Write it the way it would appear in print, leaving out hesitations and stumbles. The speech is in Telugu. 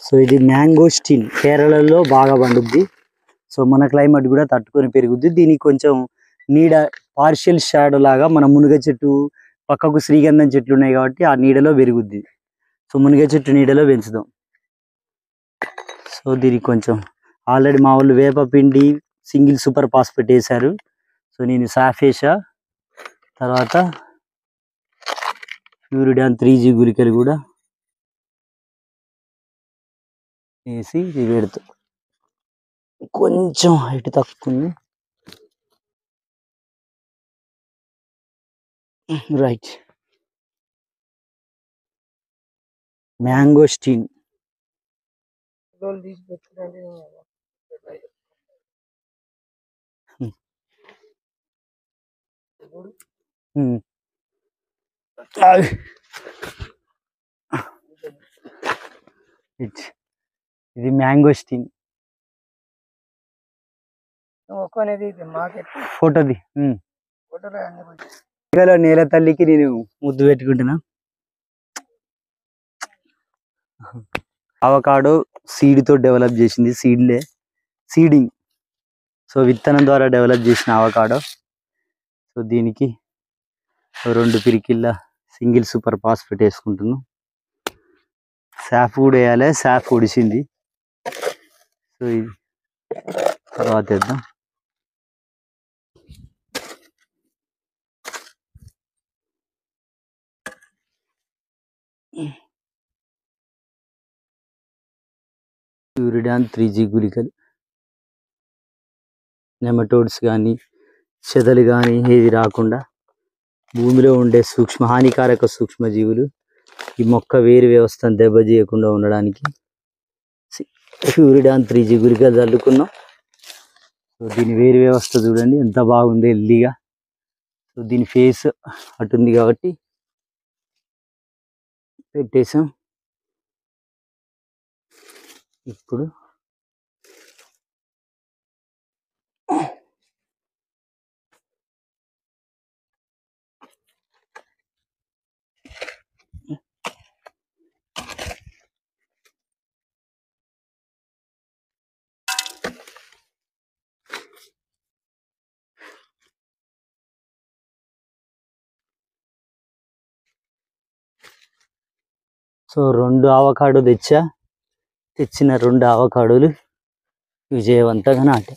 సో ఇది మ్యాంగోస్టిన్ కేరళలో బాగా పండుద్ది. సో మన క్లైమేట్ కూడా తట్టుకొని పెరుగుద్ది. దీనికి కొంచెం నీడ పార్షియల్ షాడో లాగా మన మునగ చెట్టు పక్కకు శ్రీగంధం చెట్లు ఉన్నాయి కాబట్టి ఆ నీడలో పెరుగుద్ది. సో మునగ చెట్టు నీడలో పెంచుదాం. సో దీనికి కొంచెం ఆల్రెడీ మా వాళ్ళు వేపపిండి సింగిల్ సూపర్ ఫాస్ఫేట్ వేశారు. సో నేను సాఫ్ వేసా. తర్వాత యూరిడాన్ 3G గుళికలు కూడా వేసి ఇది పెడతాం. కొంచెం హైట్ తక్కువ ఉంది. రైట్. మ్యాంగోస్టిన్ ఇది మ్యాంగోస్టిన్ ఫోటోది. నేల తల్లికి నేను ముద్దు పెట్టుకుంటున్నా. అవకాడో సీడ్ తో డెవలప్ చేసింది, సీడింగ్. సో విత్తనం ద్వారా డెవలప్ చేసిన అవకాడో. సో దీనికి 2 పిరికిళ్ళ సింగిల్ సూపర్ ఫాస్ఫేట్ వేసుకుంటున్నాం. సాఫ్ కూడా వేయాలి, సాఫ్ ఒడిసింది. సో ఇది తర్వాత వేద్దాం. యూరిడాన్ 3G గుళికలు నెమటోడ్స్ కానీ చెదలు కానీ ఏది రాకుండా భూమిలో ఉండే హానికారక సూక్ష్మజీవులు ఈ మొక్క వేరు వ్యవస్థను దెబ్బతీయకుండా ఉండడానికి యూరిడాన్ 3G గుళికలు చల్లుకున్నాం. సో దీని వేరు వ్యవస్థ చూడండి ఎంత బాగుంది, హెల్దీగా. సో దీని ఫేస్ అటుంది కాబట్టి పెట్టేసాం. ఇప్పుడు సో 2 అవకాడో తెచ్చిన 2 అవకాడోలు విజయవంతంగా నాటే.